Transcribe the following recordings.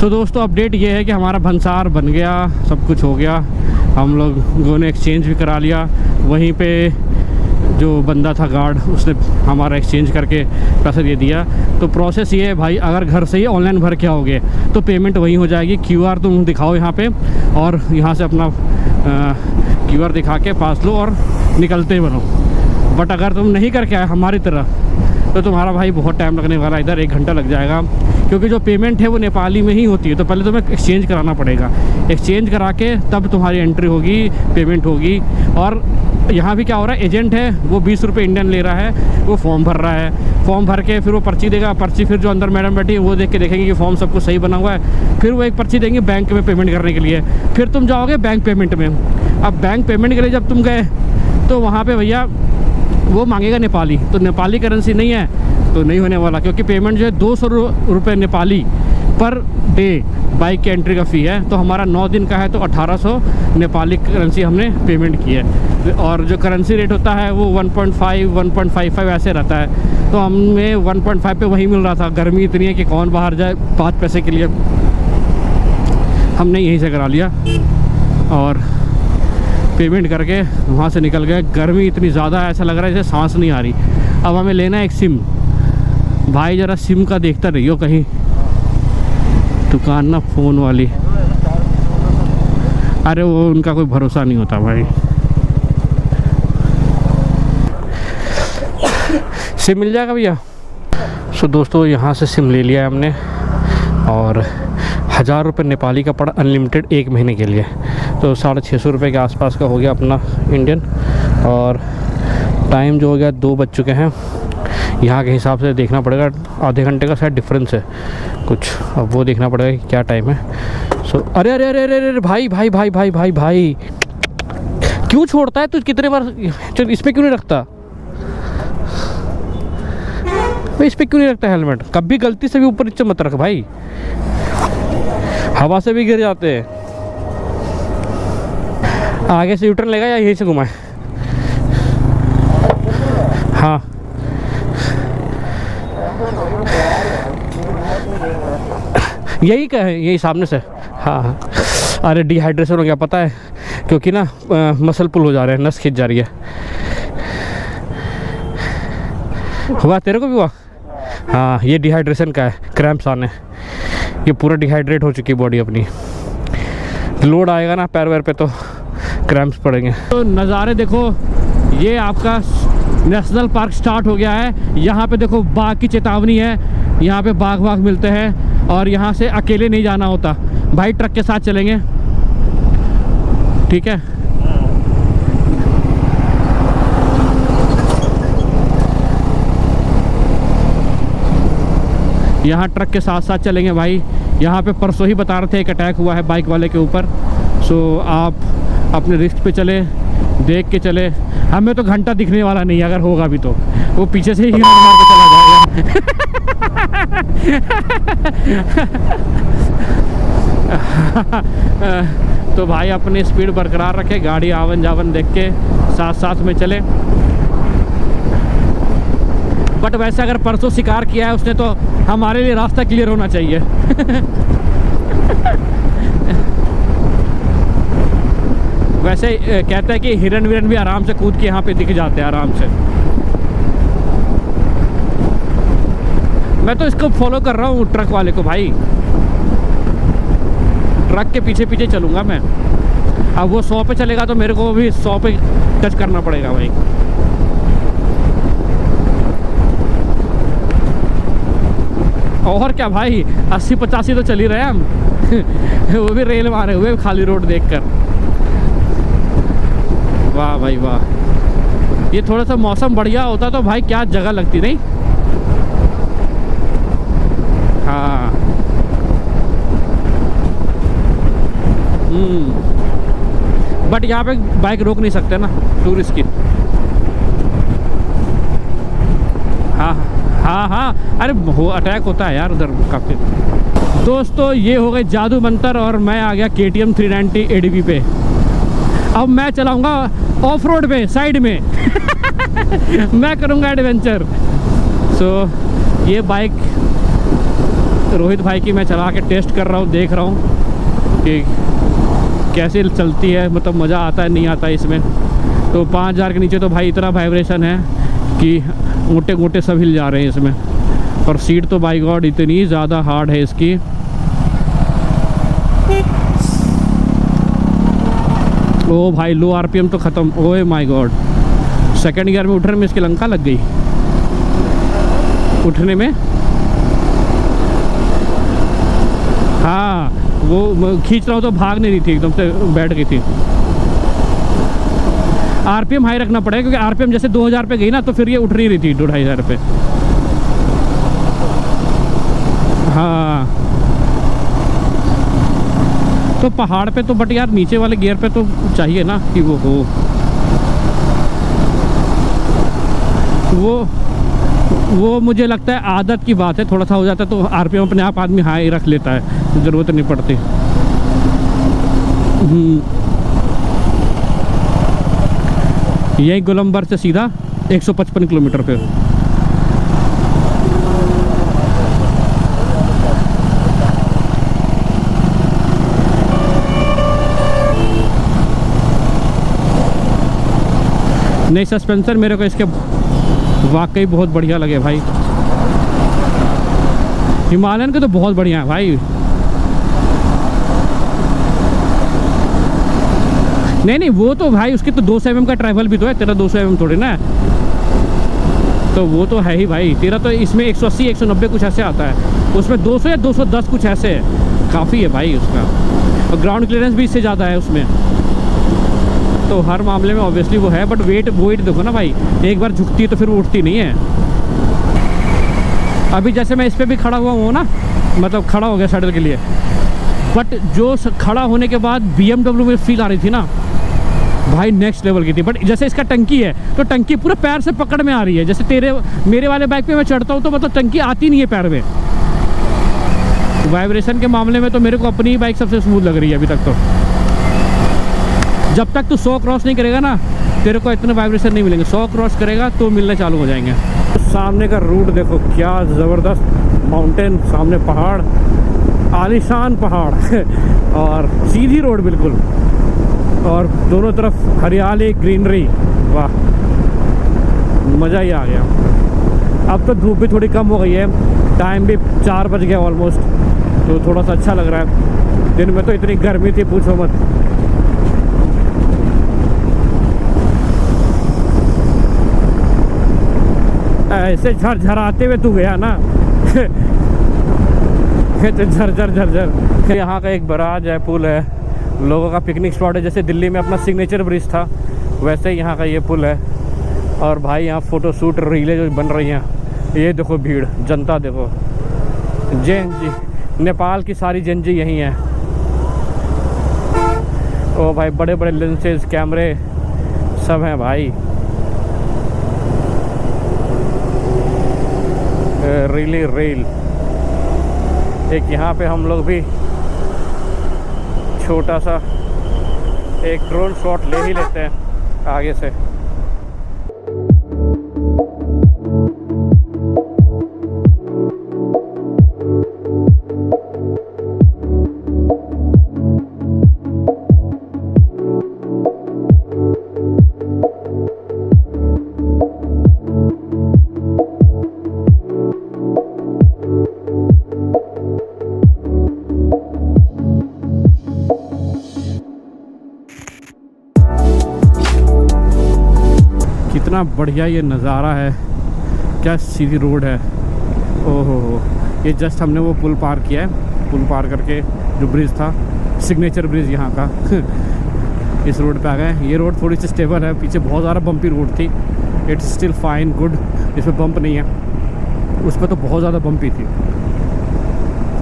सो दोस्तों अपडेट ये है कि हमारा भंसार बन गया, सब कुछ हो गया, हम लोगों ने एक्सचेंज भी करा लिया। वहीं पे जो बंदा था गार्ड, उसने हमारा एक्सचेंज करके पैसा दे दिया। तो प्रोसेस ये है भाई, अगर घर से ही ऑनलाइन भर के आओगे तो पेमेंट वहीं हो जाएगी। QR तुम दिखाओ यहाँ पे और यहाँ से अपना QR दिखा के पास लो और निकलते बनो। बट अगर तुम नहीं करके आए हमारी तरह तो तुम्हारा भाई बहुत टाइम लगने वाला, इधर 1 घंटा लग जाएगा, क्योंकि जो पेमेंट है वो नेपाली में ही होती है। तो पहले तुम्हें एक्सचेंज कराना पड़ेगा, एक्सचेंज करा के तब तुम्हारी एंट्री होगी, पेमेंट होगी। और यहाँ भी क्या हो रहा है, एजेंट है वो 20 रुपये इंडियन ले रहा है, वो फॉर्म भर रहा है, फॉर्म भर के फिर वो पर्ची देगा, पर्ची फिर जो अंदर मैडम बैठी है वो देख के देखेंगे कि फॉर्म सब कुछ सही बना हुआ है, फिर वो एक पर्ची देंगे बैंक में पेमेंट करने के लिए। फिर तुम जाओगे बैंक पेमेंट में। अब बैंक पेमेंट के लिए जब तुम गए तो वहाँ पे भैया वो मांगेगा नेपाली, तो नेपाली करेंसी नहीं है तो नहीं होने वाला, क्योंकि पेमेंट जो है 200 रुपये नेपाली पर डे बाइक की एंट्री का फ़ी है। तो हमारा 9 दिन का है तो 1800 नेपाली करेंसी हमने पेमेंट की है। और जो करेंसी रेट होता है वो 1.5 1.55 ऐसे रहता है। तो हमें 1.5 पे वही मिल रहा था। गर्मी इतनी है कि कौन बाहर जाए 5 पैसे के लिए, हमने यहीं से करा लिया और पेमेंट करके वहाँ से निकल गए। गर्मी इतनी ज़्यादा ऐसा लग रहा है जैसे सांस नहीं आ रही। अब हमें लेना है एक सिम। भाई ज़रा सिम का देखता रहियो, कहीं दुकान ना फ़ोन वाली, अरे वो उनका कोई भरोसा नहीं होता भाई। सिम मिल जाएगा भैया। सो दोस्तों यहाँ से सिम ले लिया है हमने और 1000 रुपये नेपाली का पड़ा अनलिमिटेड 1 महीने के लिए। तो 650 रुपये के आसपास का हो गया अपना इंडियन। और टाइम जो हो गया 2 बज चुके हैं। यहाँ के हिसाब से देखना पड़ेगा, आधे घंटे का शायद डिफरेंस है कुछ, अब वो देखना पड़ेगा कि क्या टाइम है। सो अरे अरे अरे अरे अरे भाई भाई भाई भाई भाई भाई क्यों छोड़ता है तू? कितने बार इस पर क्यों नहीं रखता भाई? इस पर क्यों नहीं रखता हेलमेट? कभी गलती से भी ऊपर नीचे मत रख भाई, हवा से भी गिर जाते हैं। आगे से यूटर्न लेगा या यहीं से घुमाए? हाँ यही का है, यही सामने से। हाँ हाँ अरे डिहाइड्रेशन हो गया पता है, क्योंकि ना मसल पुल हो जा रहे हैं, नस खिंच जा रही है। हुआ तेरे को भी हुआ? हाँ ये डिहाइड्रेशन का है, क्रैम्प्स आने, ये पूरा डिहाइड्रेट हो चुकी है बॉडी अपनी। लोड आएगा ना पैर वैर पे तो क्रैम्प्स पड़ेंगे। तो नज़ारे देखो, ये आपका नेशनल पार्क स्टार्ट हो गया है। यहाँ पे देखो बाघ की चेतावनी है, यहाँ पे बाघ मिलते हैं और यहाँ से अकेले नहीं जाना होता भाई, ट्रक के साथ चलेंगे, ठीक है। यहाँ ट्रक के साथ साथ चलेंगे भाई। यहाँ पे परसों ही बता रहे थे एक अटैक हुआ है बाइक वाले के ऊपर। सो आप अपने रिस्क पे चले, देख के चले। हमें तो घंटा दिखने वाला नहीं है, अगर होगा भी तो वो पीछे से ही मार के चला जाएगा। तो भाई अपनी स्पीड बरकरार रखे, गाड़ी आवन जावन देख के साथ साथ में चले। बट वैसे अगर परसों शिकार किया है उसने तो हमारे लिए रास्ता क्लियर होना चाहिए। वैसे कहते हैं कि हिरन विरन भी आराम से कूद के यहाँ पे दिख जाते हैं आराम से। मैं तो इसको फॉलो कर रहा हूँ ट्रक वाले को भाई, ट्रक के पीछे पीछे चलूँगा मैं। अब वो 100 पे चलेगा तो मेरे को भी 100 पे टच करना पड़ेगा भाई। और क्या भाई 80-85 तो चल ही रहे हैं हम। वो भी रेल मारे हुए खाली रोड देखकर। वाह भाई वाह, ये थोड़ा सा मौसम बढ़िया होता तो भाई क्या जगह लगती नहीं। हाँ बट यहाँ पे बाइक रोक नहीं सकते ना टूरिस्ट की। हाँ हाँ हाँ अरे वो अटैक होता है यार उधर काफ़ी। दोस्तों ये हो गए जादू मंतर और मैं आ गया KTM 390 ADV पे। अब मैं चलाऊंगा ऑफ रोड पे साइड में। मैं करूंगा एडवेंचर। सो ये बाइक रोहित भाई की मैं चला के टेस्ट कर रहा हूँ, देख रहा हूँ कि कैसे चलती है, मतलब मज़ा आता है नहीं आता है इसमें। तो 5000 के नीचे तो भाई इतना वाइब्रेशन है कि मोटे मोटे सब हिल जा रहे हैं इसमें। और सीट तो बाय गॉड इतनी ज़्यादा हार्ड है इसकी। ओ भाई लो आरपीएम तो ख़त्म। ओए माय गॉड, सेकंड गियर में उठने में इसकी लंका लग गई, उठने में। हाँ वो खींच रहा हूँ तो भाग नहीं रही थी, एकदम से बैठ गई थी। आरपीएम हाई रखना पड़ेगा क्योंकि आरपीएम जैसे 2000 पे गई ना तो फिर ये उठ नहीं रही थी 2500 पे। हाँ तो पहाड़ पे तो बट यार नीचे वाले गियर पे तो चाहिए ना कि वो हो। वो मुझे लगता है आदत की बात है, थोड़ा सा हो जाता है तो आरपीएम अपने आप आदमी हाई रख लेता है, तो ज़रूरत नहीं पड़ती। यही गोलंबर से सीधा 155 किलोमीटर पे। नहीं सस्पेंशन मेरे को इसके वाकई बहुत बढ़िया लगे भाई। हिमालयन के तो बहुत बढ़िया है भाई। नहीं वो तो भाई उसकी तो 200 mm का ट्रैवल भी तो है, तेरा 200 mm थोड़ी ना है। तो वो तो है ही भाई, तेरा तो इसमें 180 190 कुछ ऐसे आता है, उसमें 200 या 210 कुछ ऐसे है, काफ़ी है भाई उसका। और ग्राउंड क्लियरेंस भी इससे ज़्यादा है उसमें, तो हर मामले में ऑब्वियसली वो है। बट वेट देखो ना भाई, एक बार झुकती है तो फिर वो उठती नहीं है। अभी जैसे मैं इस पर भी खड़ा हुआ हूँ ना, मतलब खड़ा हो गया सैडल के लिए, बट जो खड़ा होने के बाद BMW में फील आ रही थी ना भाई, नेक्स्ट लेवल की थी। बट जैसे इसका टंकी है तो टंकी पूरे पैर से पकड़ में आ रही है। जैसे मेरे वाले बाइक पे मैं चढ़ता हूँ तो मतलब टंकी आती नहीं है पैर में। वाइब्रेशन के मामले में तो मेरे को अपनी बाइक सबसे स्मूथ लग रही है अभी तक। तो जब तक तू 100 क्रॉस नहीं करेगा ना, तेरे को इतने वाइब्रेशन नहीं मिलेंगे। 100 क्रॉस करेगा तो मिलने चालू हो जाएंगे। सामने का रूट देखो क्या ज़बरदस्त, माउंटेन, सामने पहाड़, आलीशान पहाड़ और सीधी रोड बिल्कुल, और दोनों तरफ हरियाली, ग्रीनरी, वाह मज़ा ही आ गया। अब तो धूप भी थोड़ी कम हो गई है, टाइम भी 4 बज गया ऑलमोस्ट, तो थोड़ा सा अच्छा लग रहा है। दिन में तो इतनी गर्मी थी पूछो मत। ऐसे झरझराते हुए तू गया ना तो झरझर। यहाँ का एक बराज है, पुल है, लोगों का पिकनिक स्पॉट है। जैसे दिल्ली में अपना सिग्नेचर ब्रिज था, वैसे ही यहाँ का ये पुल है। और भाई यहाँ फ़ोटो शूट रीलें जो बन रही हैं, ये देखो भीड़, जनता देखो, जैन जी, नेपाल की सारी जैन जी यहीं है। ओ भाई बड़े बड़े लेंसेज, कैमरे सब हैं भाई। Reilly reel. एक यहाँ पे हम लोग भी छोटा सा एक ड्रोन शॉट ले ही लेते हैं आगे से। कितना बढ़िया ये नज़ारा है, क्या सीधी रोड है। ओहो ये जस्ट हमने वो पुल पार किया है। पुल पार करके जो ब्रिज था, सिग्नेचर ब्रिज यहाँ का इस रोड पे आ गए। ये रोड थोड़ी सी स्टेबल है, पीछे बहुत ज़्यादा बम्पी रोड थी। इट्स स्टिल फाइन, गुड, इसमें बम्प नहीं है, उस पर तो बहुत ज़्यादा बम्पी थी।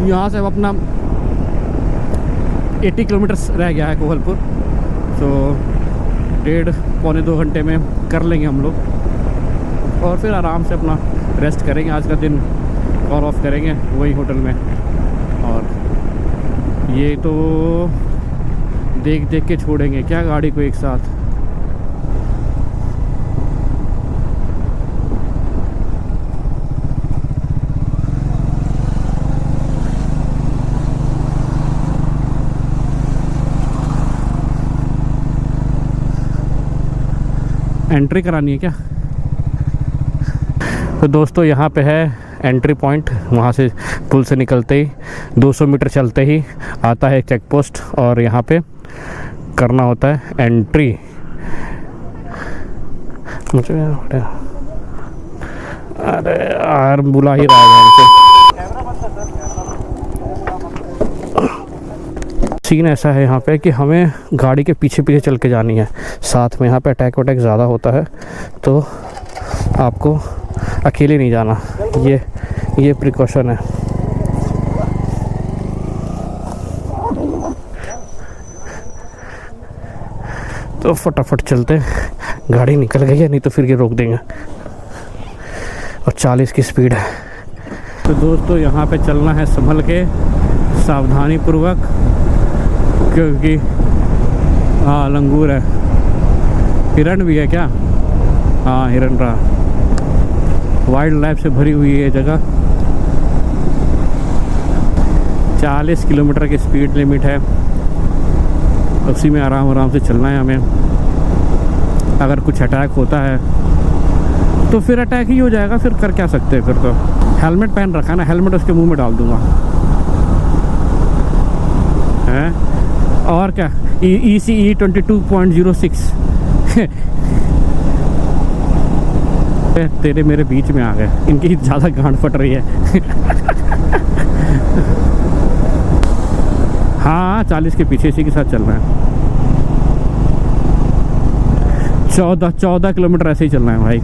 यहाँ से अब अपना 80 किलोमीटर रह गया है कोहलपुर, तो 1.5-2 घंटे में कर लेंगे हम लोग, और फिर आराम से अपना रेस्ट करेंगे। आज का दिन कॉल ऑफ करेंगे वही होटल में। और ये तो देख देख के छोड़ेंगे क्या गाड़ी को एक साथ। एंट्री करानी है क्या? तो दोस्तों यहाँ पे है एंट्री पॉइंट। वहाँ से पुल से निकलते ही 200 मीटर चलते ही आता है एक चेक पोस्ट और यहाँ पे करना होता है एंट्री। मुझे अरे यार बुला ही रहा है हमसे। सीन ऐसा है यहाँ पे कि हमें गाड़ी के पीछे पीछे चल के जानी है। साथ में यहाँ पे अटैक वटैक ज़्यादा होता है तो आपको अकेले नहीं जाना, ये प्रिकॉशन है। तो फटाफट चलते, गाड़ी निकल गई है नहीं तो फिर ये रोक देंगे। और 40 की स्पीड है। तो दोस्तों यहाँ पे चलना है संभल के, सावधानी पूर्वक, क्योंकि हाँ लंगूर है। हिरन भी है क्या? हाँ हिरन रहा। वाइल्ड लाइफ से भरी हुई है ये जगह। 40 किलोमीटर की स्पीड लिमिट है, उसी में आराम आराम से चलना है हमें। अगर कुछ अटैक होता है तो फिर अटैक ही हो जाएगा, फिर कर क्या सकते हैं। फिर तो हेलमेट पहन रखा है ना, हेलमेट उसके मुंह में डाल दूंगा हैं। और क्या ECE 22.06 तेरे मेरे बीच में आ गए, इनकी ज़्यादा गांड फट रही है। हाँ 40 के पीछे इसी के साथ चल रहा है। 14 किलोमीटर ऐसे ही चलना है भाई।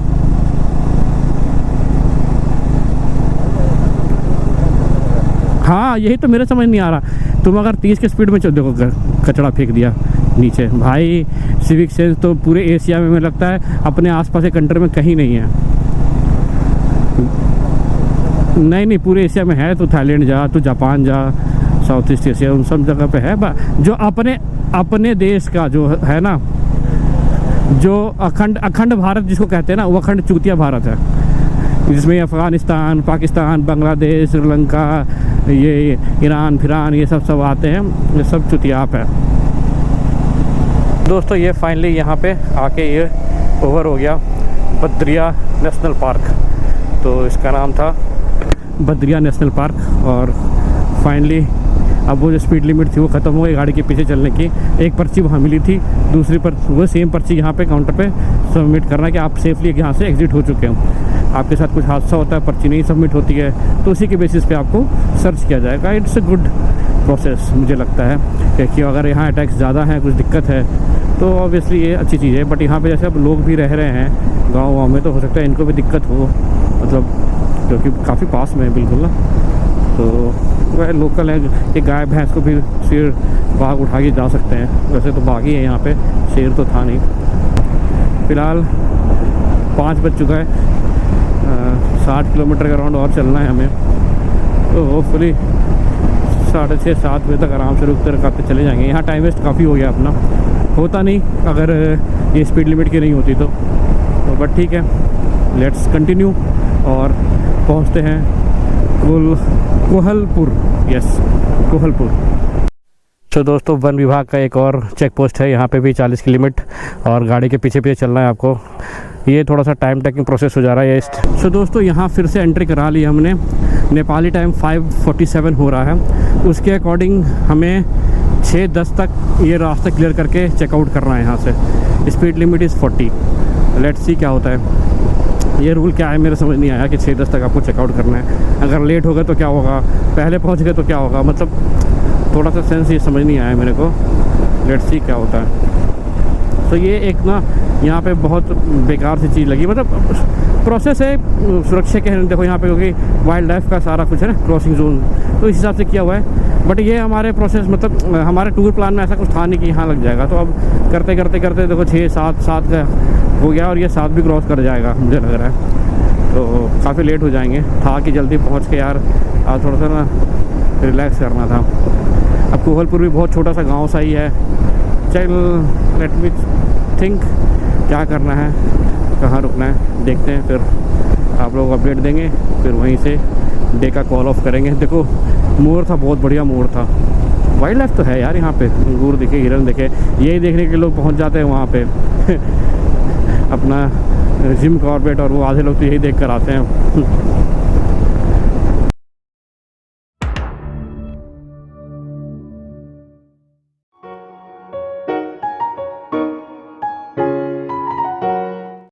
हाँ यही तो मेरे समझ नहीं आ रहा। तुम अगर 30 की स्पीड में चल, देखो कचड़ा फेंक दिया नीचे। भाई सिविक सेंस तो पूरे एशिया में मुझे लगता है अपने आसपास के कंट्री में कहीं नहीं है। नहीं पूरे एशिया में है। तो थाईलैंड जा, तो जापान जा, साउथ ईस्ट एशिया, उन सब जगह पे है। जो अपने देश का जो है ना, जो अखंड भारत जिसको कहते हैं ना, वो अखंड चूतिया भारत है, जिसमें अफ़गानिस्तान, पाकिस्तान, बांग्लादेश, श्रीलंका, ये ईरान फिरान ये सब आते हैं। ये सब चुतियाप है। दोस्तों ये फाइनली यहाँ पे आके ये ओवर हो गया बद्रिया नेशनल पार्क। तो इसका नाम था बद्रिया नेशनल पार्क। और फाइनली अब वो जो स्पीड लिमिट थी वो ख़त्म हो गई गाड़ी के पीछे चलने की। एक पर्ची वहाँ मिली थी, दूसरी पर वो सेम पर्ची यहाँ पे काउंटर पे सबमिट करना कि आप सेफली यहाँ से एग्ज़िट हो चुके हो। आपके साथ कुछ हादसा होता है, पर्ची नहीं सबमिट होती है, तो उसी के बेसिस पे आपको सर्च किया जाएगा। इट्स अ गुड प्रोसेस मुझे लगता है, क्योंकि अगर यहाँ अटैक्स ज़्यादा हैं, कुछ दिक्कत है, तो ऑब्वियसली ये अच्छी चीज़ है। बट यहाँ पे जैसे अब लोग भी रह रहे हैं गाँव में, तो हो सकता है इनको भी दिक्कत हो, मतलब क्योंकि काफ़ी पास में है बिल्कुल ना। तो वह लोकल है, ये गाय भैंस को भी शेर बाघ उठा के जा सकते हैं। वैसे तो बाघ ही है यहाँ पे, शेर तो था नहीं। फ़िलहाल 5 बज चुका है, 60 किलोमीटर का राउंड और चलना है हमें। तो होपफुली 6:30-7 बजे तक आराम से रुकते रखाते चले जाएंगे। यहाँ टाइम वेस्ट काफ़ी हो गया अपना, होता नहीं अगर ये स्पीड लिमिट की नहीं होती तो बट ठीक है, लेट्स कंटिन्यू और पहुँचते हैं कोहलपुर। यस कोहलपुर। तो दोस्तों वन विभाग का एक और चेक पोस्ट है, यहाँ पे भी 40 की लिमिट और गाड़ी के पीछे पीछे चलना है आपको। ये थोड़ा सा टाइम टेकिंग प्रोसेस हो जा रहा है। सो दोस्तों यहाँ फिर से एंट्री करा ली हमने। नेपाली टाइम 5:47 हो रहा है। उसके अकॉर्डिंग हमें 6:10 तक ये रास्ता क्लियर करके चेकआउट करना है यहाँ से। Speed limit is 40। Let's see क्या होता है। ये रूल क्या है मेरे समझ नहीं आया कि 6:10 तक आपको चेकआउट करना है। अगर लेट हो गए तो क्या होगा, पहले पहुँच गए तो क्या होगा, मतलब थोड़ा सा सेंस ये समझ नहीं आया मेरे को। लेट्स सी क्या होता है। तो ये एक ना यहाँ पे बहुत बेकार सी चीज़ लगी, मतलब प्रोसेस है सुरक्षा के। देखो यहाँ पे क्योंकि वाइल्ड लाइफ का सारा कुछ है ना, क्रॉसिंग जोन, तो इस हिसाब से किया हुआ है। बट ये हमारे प्रोसेस मतलब हमारे टूर प्लान में ऐसा कुछ था नहीं कि यहाँ लग जाएगा। तो अब करते करते करते देखो 6-7 का हो गया और ये 7 भी क्रॉस कर जाएगा मुझे लग रहा है। तो काफ़ी लेट हो जाएंगे। था कि जल्दी पहुँच के यार आज थोड़ा सा ना रिलैक्स करना था। अब कोहलपुर भी बहुत छोटा सा गाँव सा ही है। चल लेट मी थिंक क्या करना है, कहाँ रुकना है, देखते हैं। फिर आप लोग अपडेट देंगे, फिर वहीं से डे का कॉल ऑफ करेंगे। देखो मोर था, बहुत बढ़िया मोर था। वाइल्ड लाइफ तो है यार यहाँ पे, अंगूर दिखे, हिरन दिखे, यही देखने के लोग पहुँच जाते हैं वहाँ पे। अपना जिम कॉर्बेट और वो आधे लोग तो यही देख कर आते हैं।